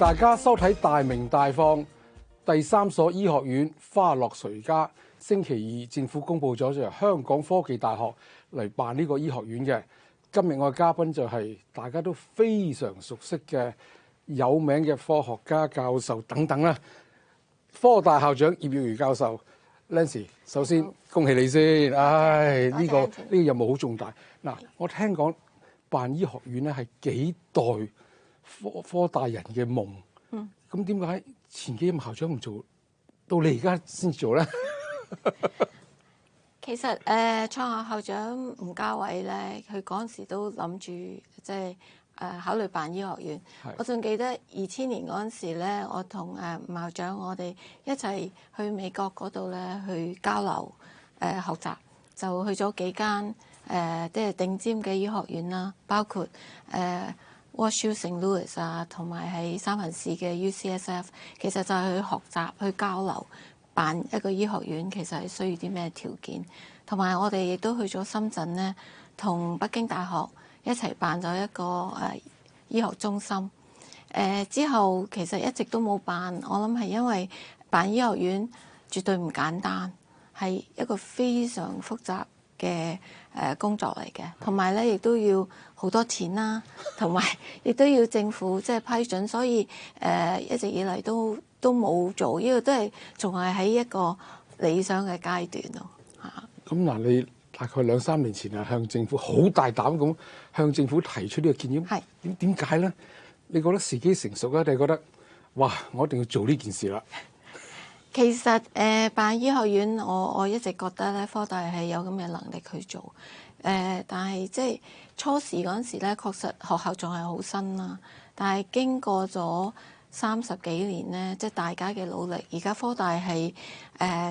大家收睇大明大放。第三所醫學院花落誰家？星期二政府公布咗就由香港科技大學嚟辦呢個醫學院嘅。今日我嘅嘉賓就係大家都非常熟悉嘅有名嘅科學家、教授等等啦。科大校長葉玉如教授 Nancy， 首先恭喜你先。唉，呢個任務好重大。嗱，我聽講辦醫學院咧係幾代科大人嘅夢。咁點解前幾任校長唔做，到你而家先做咧？其實創校校長吳家偉咧，佢嗰陣時都諗住即係考慮辦醫學院。我仲記得2000年嗰陣時咧，我同吳校長我哋一齊去美國嗰度咧去交流學習，就去咗幾間即係頂尖嘅醫學院啦，包括WashU St. Louis 啊，同埋喺三藩市嘅 UCSF， 其實就係去學習去交流。辦一個醫學院其實係需要啲咩條件，同埋我哋亦都去咗深圳咧，同北京大學一齊辦咗一個醫學中心。之後其實一直都冇辦，我諗係因為辦醫學院絕對唔簡單，係一個非常複雜嘅工作嚟嘅，同埋咧亦都要好多錢啦，同埋亦都要政府即係批准，所以一直以嚟都冇做，呢個都係仲係喺一個理想嘅階段咯嚇。咁嗱，你大概2-3年前啊，向政府好大膽咁向政府提出呢個建議，係點解咧？你覺得時機成熟啊，定係覺得哇，我一定要做呢件事啦？其實辦醫學院，我一直覺得咧，科大係有咁嘅能力去做。但係即係初時嗰陣時咧，確實學校仲係好新啦。但係經過咗30幾年咧，即係大家嘅努力，而家科大係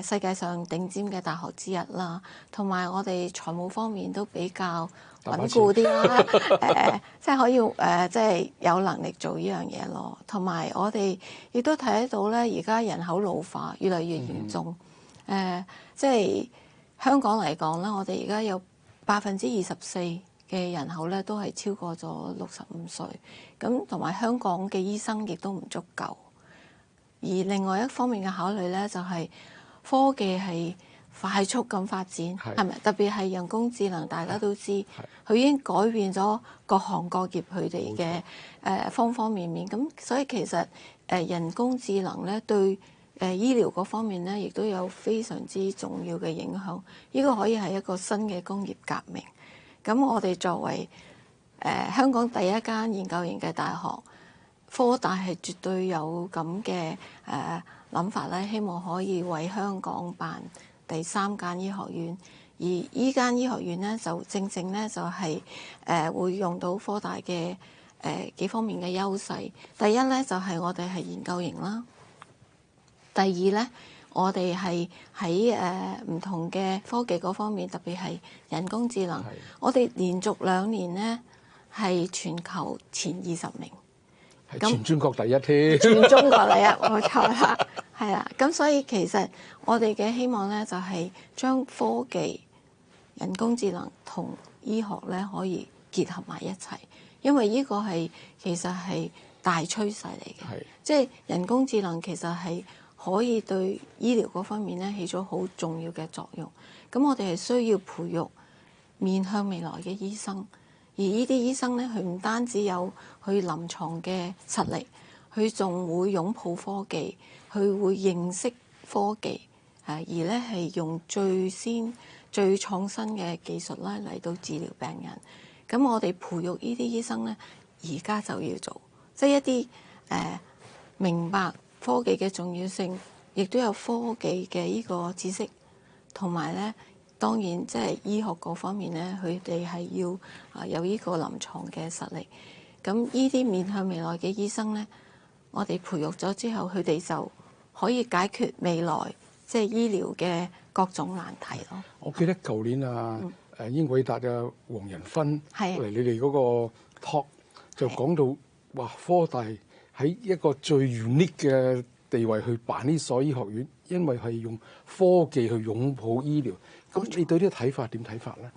世界上頂尖嘅大學之一啦。同埋我哋財務方面都比較穩固啲啦，即係可以即係有能力做呢樣嘢咯。同埋我哋亦都睇得到咧，而家人口老化越嚟越嚴重。即係香港嚟講咧，我哋而家有24%嘅人口咧都係超過咗65歲，咁同埋香港嘅醫生亦都唔足夠。而另外一方面嘅考慮咧，就係科技係快速咁發展，係咪？特別係人工智能，大家都知佢已經改變咗各行各業佢哋嘅方方面面。咁所以其實人工智能咧對醫療嗰方面咧，亦都有非常之重要嘅影響。呢個可以係一個新嘅工業革命。咁我哋作為香港第一間研究型嘅大學，科大係絕對有咁嘅諗法咧，希望可以為香港辦第3間醫學院。而依間醫學院咧，就正正咧就係會用到科大嘅幾方面嘅優勢。第一咧就係我哋係研究型啦。第二咧，我哋係喺唔同嘅科技嗰方面，特別係人工智能，我哋連續2年咧係全球前20名，係全中國第一添。全中國第一，冇錯啦，係啦。咁所以其實我哋嘅希望咧，就係將科技、人工智能同醫學咧可以結合埋一齊，因為呢個係其實係大趨勢嚟嘅，即係人工智能其實係可以對醫療嗰方面咧起咗好重要嘅作用。咁我哋係需要培育面向未來嘅醫生，而呢啲醫生咧，佢唔單止有佢臨床嘅實力，佢仲會擁抱科技，佢會認識科技，而咧係用最先最創新嘅技術咧嚟到治療病人。咁我哋培育呢啲醫生咧，而家就要做，即係一啲明白科技嘅重要性，亦都有科技嘅呢個知識，同埋咧當然即係醫學嗰方面咧，佢哋係要有呢個臨床嘅實力。咁呢啲面向未來嘅醫生咧，我哋培育咗之後，佢哋就可以解決未來即係醫療嘅各種難題咯。我記得舊年英偉達嘅黃仁勳嚟你哋嗰個 talk 就講到話科大喺一個最 unique 嘅地位去辦呢所醫學院，因為係用科技去擁抱醫療。咁你對呢個睇法點睇法咧？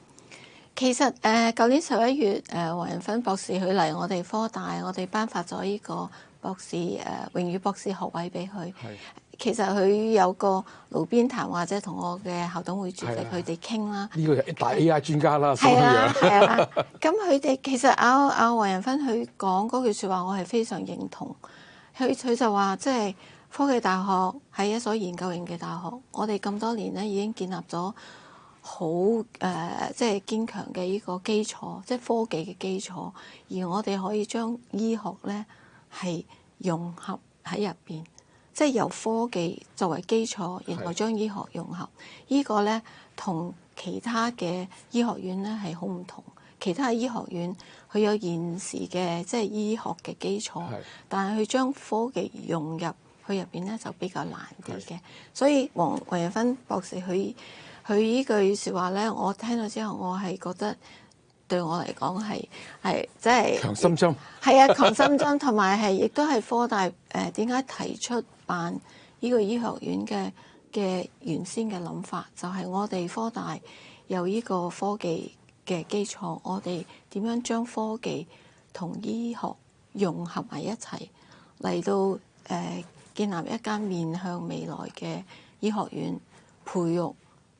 其實舊年11月黃仁勳博士佢嚟我哋科大，我哋頒發咗呢個博士榮譽博士學位俾佢。係其實佢有個爐邊談，或者同我嘅校董會主席佢哋傾啦。呢個大 AI 專家啦，係啊係啊。咁佢哋其實阿黃仁勳佢講嗰句説話，我係非常認同。佢就話即係科技大學係一所研究型嘅大學，我哋咁多年咧已經建立咗好即係堅強嘅呢個基礎，即係科技嘅基礎，而我哋可以將醫學咧係融合喺入邊。即係由科技作為基礎，然後將醫學融合，呢個咧同其他嘅醫學院咧係好唔同。其他嘅醫學院佢有現時嘅即係醫學嘅基礎，但係佢將科技融入去入邊咧就比較難啲嘅。所以黃仁勳博士佢呢句説話咧，我聽到之後，我係覺得對我嚟講係即係強心針。係啊，強心針，同埋係亦都係科大點解提出辦呢個醫學院嘅原先嘅諗法，就係我哋科大有呢個科技嘅基礎，我哋點樣將科技同醫學融合埋一齊，嚟到建立一間面向未來嘅醫學院，培育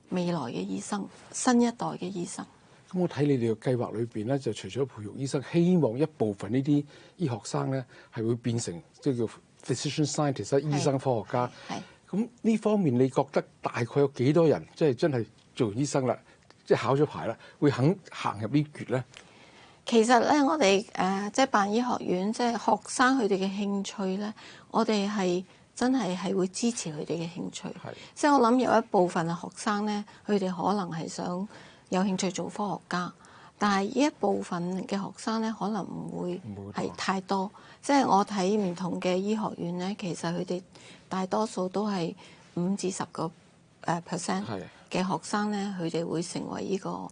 未來嘅醫生，新一代嘅醫生。咁我睇你哋嘅計劃裏邊咧，就除咗培育醫生，希望一部分呢啲醫學生咧係會變成即係叫 physician scientist 醫生科學家。咁呢方面你覺得大概有幾多人即係真係做完醫生啦，即係考咗牌啦，會肯行入呢橛咧？其實咧，我哋即係辦醫學院，即係學生佢哋嘅興趣咧，我哋係真係會支持佢哋嘅興趣。即係我諗有一部分嘅學生咧，佢哋可能係想有興趣做科學家，但係呢一部分嘅學生咧，可能唔會係太多。即係我睇唔同嘅醫學院咧，其實佢哋大多數都係5至10%嘅學生咧，佢哋會成為呢個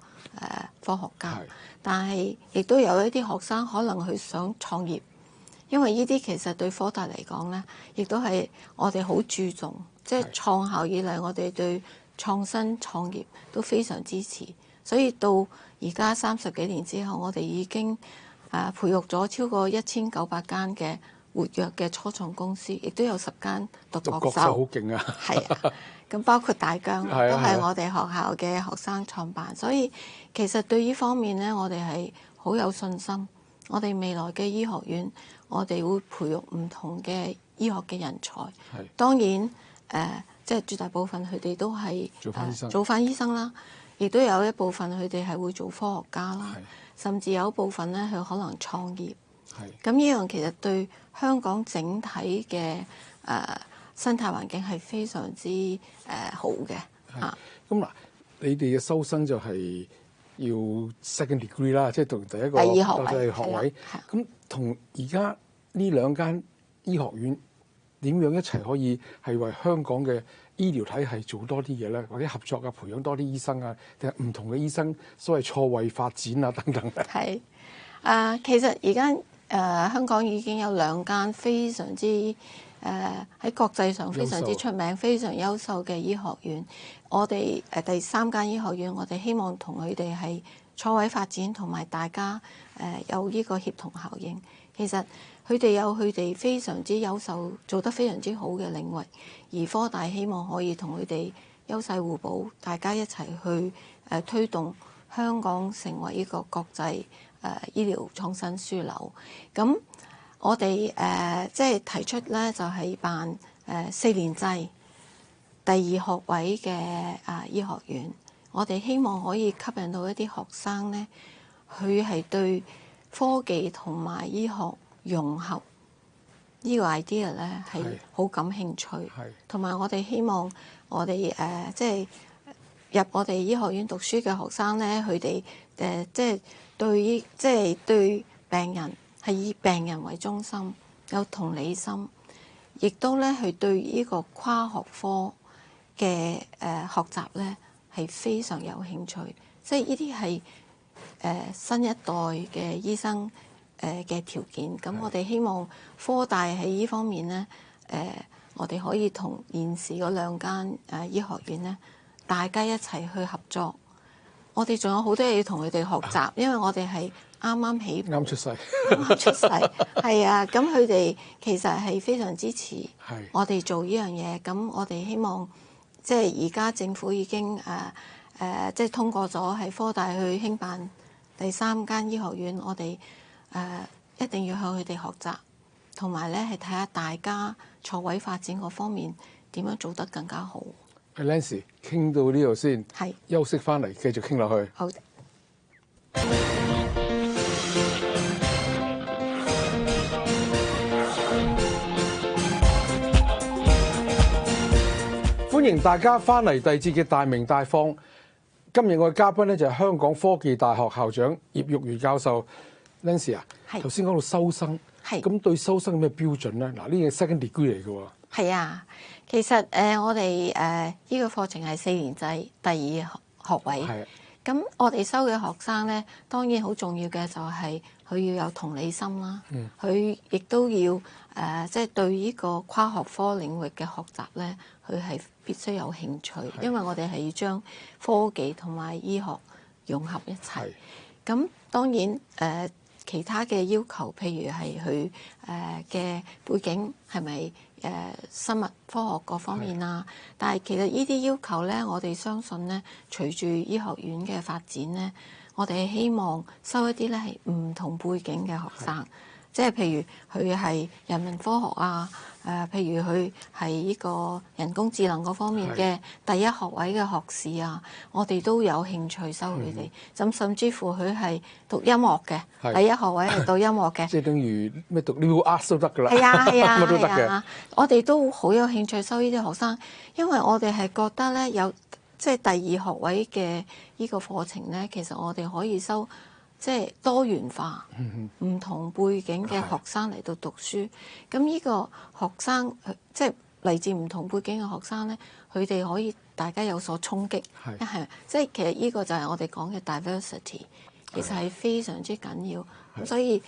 科學家。但係亦都有一啲學生可能佢想創業，因為呢啲其實對科大嚟講咧，亦都係我哋好注重，即係創校以嚟，我哋對創新創業都非常支持。所以到而家30幾年之後，我哋已經培育咗超過1900間嘅活躍嘅初創公司，亦都有10間獨角獸，好勁啊！係啊，咁包括大疆都係我哋學校嘅學生創辦，所以其實對呢方面咧，我哋係好有信心。我哋未來嘅醫學院，我哋會培育唔同嘅醫學嘅人才。當然即係絕大部分佢哋都係做翻醫生啦。亦都有一部分佢哋係會做科學家啦，甚至有一部分咧佢可能創業。咁呢樣其實對香港整體嘅生態環境係非常之好嘅。咁嗱，你哋嘅收生就係要 second degree 啦，即係讀第一個第二學位。咁同而家呢兩間醫學院點樣一齊可以係為香港嘅醫療體系做多啲嘢咧，或者合作啊，培養多啲醫生啊，定係唔同嘅醫生所謂錯位發展啊等等咧？係其實而家香港已經有2間非常之喺國際上非常之出名、非常優秀嘅醫學院。我哋第3間醫學院，我哋希望同佢哋係錯位發展，同埋大家有呢個協同效應。其實佢哋有佢哋非常之優秀、做得非常之好嘅領域，而科大希望可以同佢哋優勢互補，大家一齊去推動香港成為一個國際醫療創新樞紐。咁我哋即係提出咧，就係辦4年制第2學位嘅醫學院。我哋希望可以吸引到一啲學生咧，佢係對科技同埋醫學融合呢個 idea 咧係好感興趣，同埋我哋希望我哋即係入我哋醫學院讀書嘅學生咧，佢哋即係對病人係以病人為中心，有同理心，亦都咧係對呢個跨學科嘅學習咧係非常有興趣。即係呢啲係新一代嘅醫生嘅條件。咁我哋希望科大喺呢方面咧，我哋可以同現時嗰2間醫學院咧，大家一齊去合作。我哋仲有好多嘢要同佢哋學習，因為我哋係啱啱起步啱出世，啱啱出世，係啊，咁佢哋其實係非常支持係我哋做呢樣嘢。咁我哋希望即係而家政府已經即係通過咗喺科大去興辦第3間醫學院，我哋一定要向佢哋學習，同埋咧係睇下大家錯位發展嗰方面點樣做得更加好。Nancy 傾到呢度先，係休息翻嚟繼續傾落去。好。歡迎大家翻嚟第二節嘅大明大放。今日我嘅嘉賓咧就係香港科技大學校長葉玉如教授。Nancy 啊，頭先講到收生，咁對收生有咩標準咧？嗱，呢個 second degree 嚟嘅喎。係啊，其實我哋呢個課程係4年制第2學位。係。咁我哋收嘅學生咧，當然好重要嘅就係佢要有同理心啦。佢亦都要即係對呢個跨學科領域嘅學習咧，佢係必須有興趣，因為我哋係要將科技同埋醫學融合一齊。咁當然其他嘅要求，譬如係佢嘅背景係咪生物科學各方面啊？但係其實呢啲要求咧，我哋相信咧，隨住醫學院嘅發展咧，我哋係希望收一啲咧係唔同背景嘅學生，即係譬如佢係人文科學啊，譬如佢係呢個人工智能嗰方面嘅第1學位嘅學士啊，我哋都有興趣收佢哋。咁甚至乎佢係讀音樂嘅，第1學位係讀音樂嘅，即係等於咩讀 liberal arts 都得㗎啦。係啊係啊，乜都得嘅。我哋都好有興趣收呢啲學生，因為我哋係覺得咧有即係第2學位嘅呢個課程咧，其實我哋可以收即係多元化、唔同背景嘅學生嚟到讀書。咁呢個學生即係嚟自唔同背景嘅學生咧，佢哋可以大家有所衝擊，係即係其實呢個就係我哋講嘅 diversity， 其實係非常之緊要。咁所以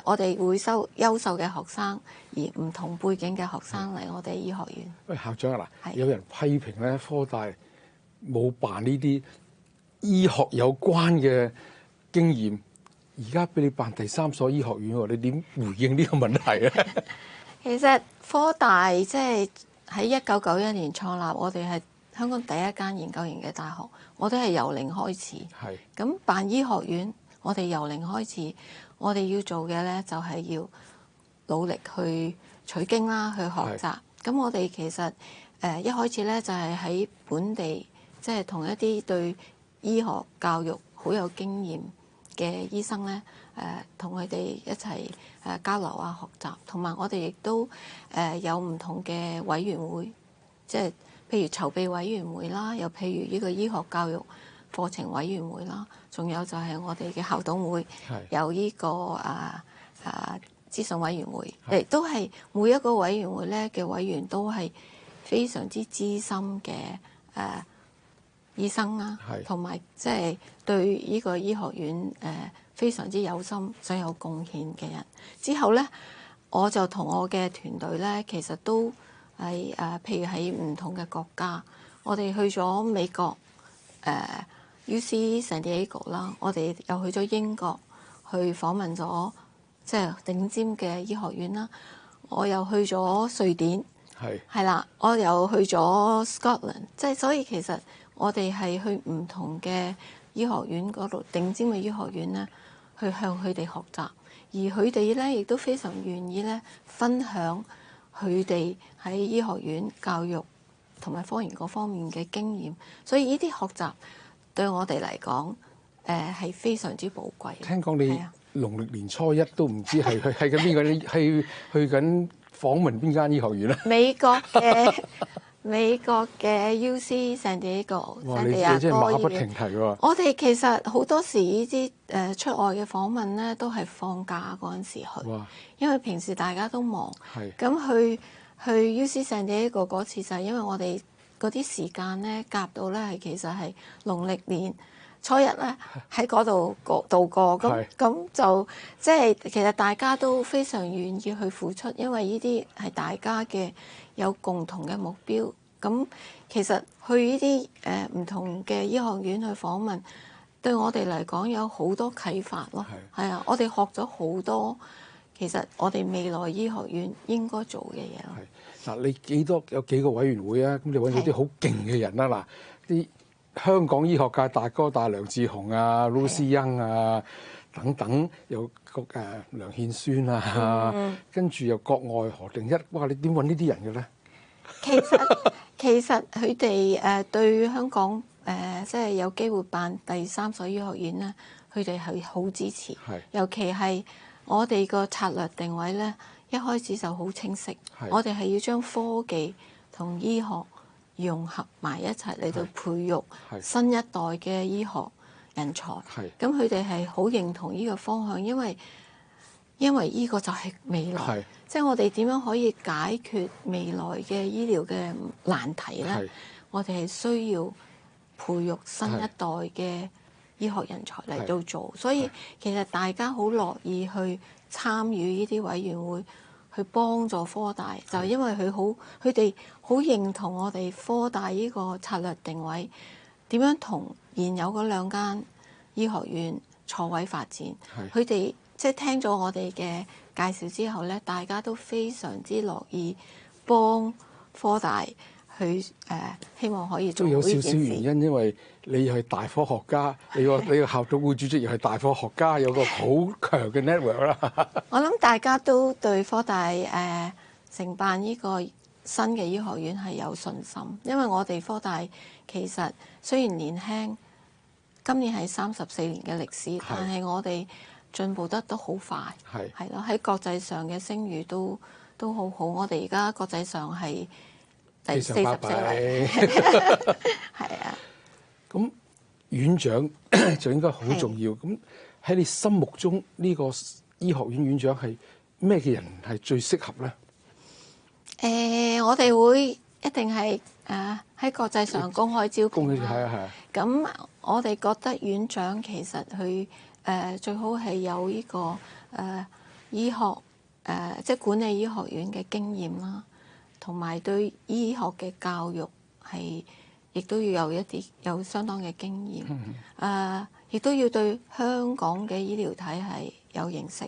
我哋會收優秀嘅學生，而唔同背景嘅學生嚟我哋醫學院。喂，校長啊，嗱，有人批評咧科大冇辦呢啲醫學有關嘅經驗，而家俾你辦第3所醫學院喎，你點回應呢個問題咧？其實科大即係喺1991年創立，我哋係香港第1間研究型嘅大學，我哋係由零開始。係。咁辦醫學院，我哋由零開始，我哋要做嘅咧就係要努力去取經啦，去學習。咁我哋其實一開始咧就係喺本地，即係同一啲對醫學教育好有經驗嘅醫生咧，同佢哋一齊交流啊、學習，同埋我哋亦都有唔同嘅委員會，即係譬如籌備委員會啦，又譬如呢個醫學教育課程委員會啦，仲有就係我哋嘅校董會有呢個諮詢委員會，亦都係每一個委員會咧嘅委員都係非常之資深嘅醫生啦，同埋即係對呢個醫學院非常之有心、想有貢獻嘅人。之後咧，我就同我嘅團隊咧，其實都係譬如喺唔同嘅國家，我哋去咗美國UC San Diego 啦，我哋又去咗英國去訪問咗即係頂尖嘅醫學院啦，我又去咗瑞典，係啦，我又去咗 Scotland， 即係所以其實我哋係去唔同嘅醫學院嗰度，頂尖嘅醫學院咧，去向佢哋學習，而佢哋咧亦都非常願意咧分享佢哋喺醫學院教育同埋科研嗰方面嘅經驗，所以呢啲學習對我哋嚟講係非常之寶貴。聽講你農曆年初一都唔知係緊邊個？你去緊訪問邊間醫學院咧？美國嘅 UC San Diego，哇！你真係馬不停蹄喎！我哋其實好多時呢啲出外嘅訪問咧，都係放假嗰陣時去，因為平時大家都忙。咁去 UC San Diego嗰次就係因為我哋嗰啲時間咧夾到咧係其實係農曆年初一咧喺嗰度度過，咁就即係其實大家都非常願意去付出，因為呢啲係大家嘅有共同嘅目標。咁其實去呢啲唔同嘅醫學院去訪問，對我哋嚟講有好多啟發咯。係啊，我哋學咗好多，其實我哋未來醫學院應該做嘅嘢咯。係嗱，你有幾個委員會啊？咁你揾到啲好勁嘅人啦，嗱，啲香港醫學界大哥大梁智鴻啊、盧思恩啊等等，有個梁憲孫啊，跟住又國外何定一，哇！你點揾呢啲人嘅咧？其實佢哋對香港即係有機會辦第3所醫學院咧，佢哋係好支持。尤其係我哋個策略定位咧，一開始就好清晰。我哋係要將科技同醫學融合埋一齊嚟到培育新一代嘅醫學人才。咁佢哋係好認同呢個方向，因為呢個就係未來。即係我哋點樣可以解決未來嘅醫療嘅難題咧？我哋係需要培育新一代嘅醫學人才嚟到做，所以其實大家好樂意去參與呢啲委員會，去幫助科大，就係因為佢哋好認同我哋科大呢個策略定位，點樣同現有嗰2間醫學院錯位發展。佢哋即係聽咗我哋嘅介紹之後咧，大家都非常之樂意幫科大去希望可以做到呢件事。都有少少原因，因為你又係大科學家，你個校董會主席又係大科學家，有個好強嘅 network 啦。我諗大家都對科大承辦呢個新嘅醫學院係有信心，因為我哋科大其實雖然年輕，今年係34年嘅歷史，但係我哋進步得都好快，係咯，喺國際上嘅聲譽都好好。我哋而家國際上係第44位，係啊。咁院長就應該好重要。咁喺你心目中呢個醫學院院長係咩嘅人係最適合咧？我哋會一定係喺國際上公開招聘。係啊。咁我哋覺得院長其實佢最好係有呢個醫學即係管理醫學院嘅經驗啦，同埋對醫學嘅教育係亦都要有相當嘅經驗。亦都要對香港嘅醫療體系有認識，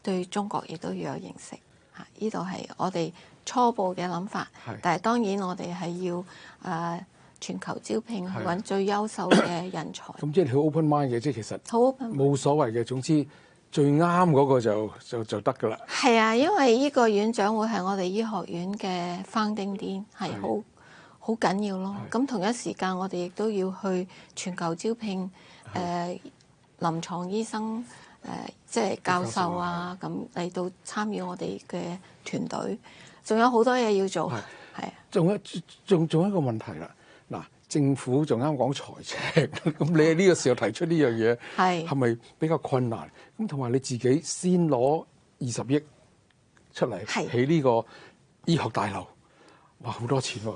對中國亦都要有認識。呢度係我哋初步嘅諗法，但係當然我哋係要全球招聘去揾最優秀嘅人才。咁即係你好 open mind 嘅，即係其實冇所謂嘅，總之最啱嗰個就得㗎啦。係啊，因為呢個院長會係我哋醫學院嘅 founding dean，係好緊要咯。咁同一時間我哋亦都要去全球招聘臨床醫生。即係教授啊，咁嚟到參與我哋嘅團隊，仲有好多嘢要做。係啊，仲有一個問題啦。嗱，政府就啱講財赤，咁你喺呢個時候提出呢樣嘢，係咪比較困難？咁同埋你自己先攞20億出嚟起呢個醫學大樓，哇，好多錢喎！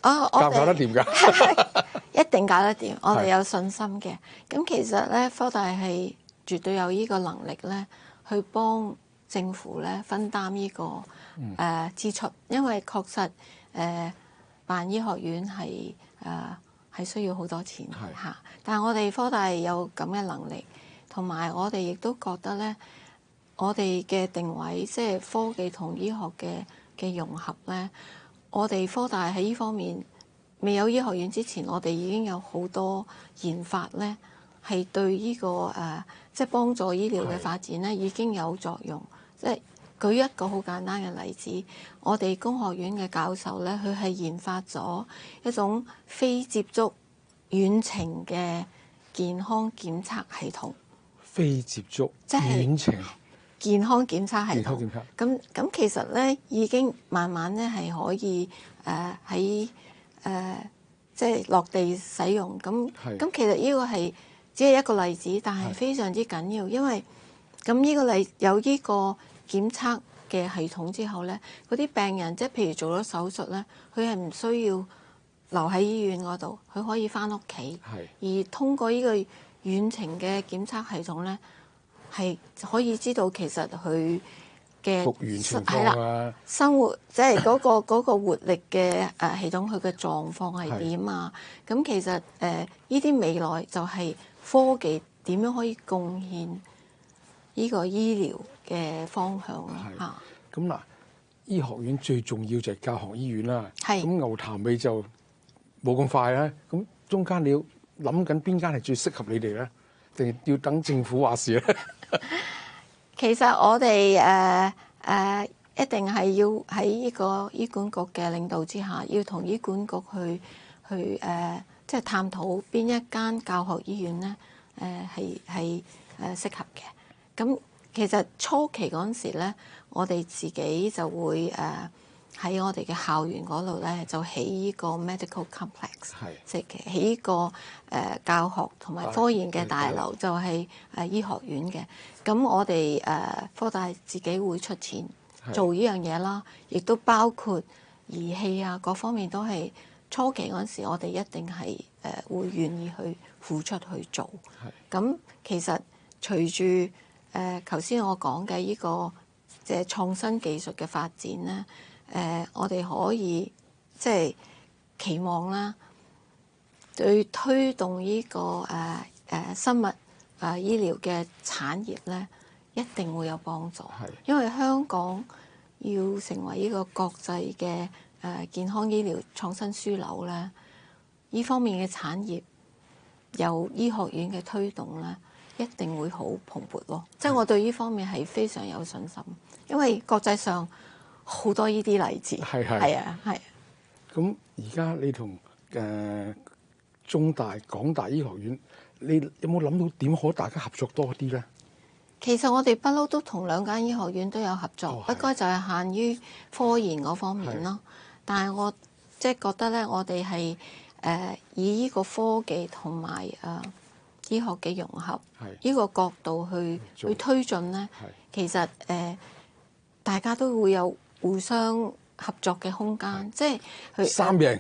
搞唔搞得掂㗎？一定搞得掂，我哋有信心嘅。咁其實咧，科大係絕對有呢個能力咧，去幫政府咧分擔呢個支出，因為確實辦醫學院係需要好多錢嚇。但係我哋科大有咁嘅能力，同埋我哋亦都覺得咧，我哋嘅定位即係科技同醫學嘅融合咧。我哋科大喺呢方面未有醫學院之前，我哋已經有好多研發咧，係對呢個即係幫助醫療嘅發展咧已經有作用。即係舉一個好簡單嘅例子，我哋工學院嘅教授咧，佢係研發咗一種非接觸遠程嘅健康檢測系統。非接觸即係遠程健康檢測系統。咁其實咧已經慢慢咧係可以喺即係落地使用。咁其實呢個係只係一個例子，但係非常之緊要，因為咁呢個有呢個檢測嘅系統之後咧，嗰啲病人即係譬如做咗手術咧，佢係唔需要留喺醫院嗰度，佢可以返屋企，而通過呢個遠程嘅檢測系統咧，係可以知道其實佢嘅復原情係啦況啊，生活即係嗰個活力嘅系統，佢嘅狀況係點啊？咁其實呢啲未來就係科技點樣可以貢獻呢個醫療嘅方向咯嚇。咁嗱，醫學院最重要就係教學醫院啦。係咁牛潭尾就冇咁快啦。咁中間你要諗緊邊間係最適合你哋咧？定係要等政府話事咧？其實我哋一定係要喺呢個醫管局嘅領導之下，要同醫管局去即係探討邊一間教學醫院咧係適合嘅。咁其實初期嗰陣時咧，我哋自己就會喺我哋嘅校園嗰度咧，就起呢個 medical complex，即係起呢個教學同埋科研嘅大樓，就係醫學院嘅。咁我哋科大自己會出錢做呢樣嘢啦，亦都包括儀器啊各方面都係初期嗰陣時，我哋一定係會願意去付出去做。咁其實隨住頭先我講嘅呢個即係創新技術嘅發展咧。我哋可以即係期望啦，對推動呢個生物醫療嘅產業咧，一定會有幫助。因為香港要成為呢個國際嘅健康醫療創新樞紐咧，呢方面嘅產業由醫學院嘅推動咧，一定會好蓬勃咯。即係我對呢方面係非常有信心，因為國際上好多呢啲例子，係啊。咁而家你同中大、港大醫學院，你有冇諗到點可大家合作多啲咧？其實我哋不嬲都同兩間醫學院都有合作，不過就係限於科研嗰方面咯。但係我即係覺得咧，我哋係以呢個科技同埋醫學嘅融合呢個角度去推進咧，其實大家都會有互相合作嘅空間，即係去三贏。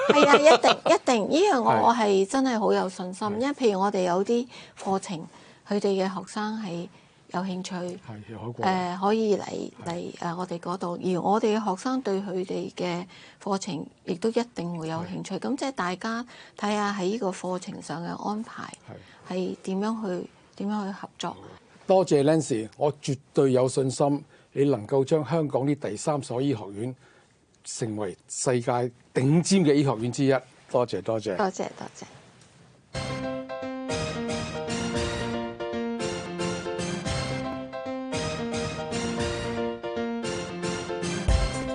係啊，一定呢樣我係真係好有信心，因為譬如我哋有啲課程，佢哋嘅學生係有興趣，可以嚟我哋嗰度，而我哋嘅學生對佢哋嘅課程亦都一定會有興趣。咁即係大家睇下喺呢個課程上嘅安排係點樣去合作。多謝 Nancy， 我絕對有信心你能夠將香港啲第三所醫學院成為世界頂尖嘅醫學院之一。多謝。多謝。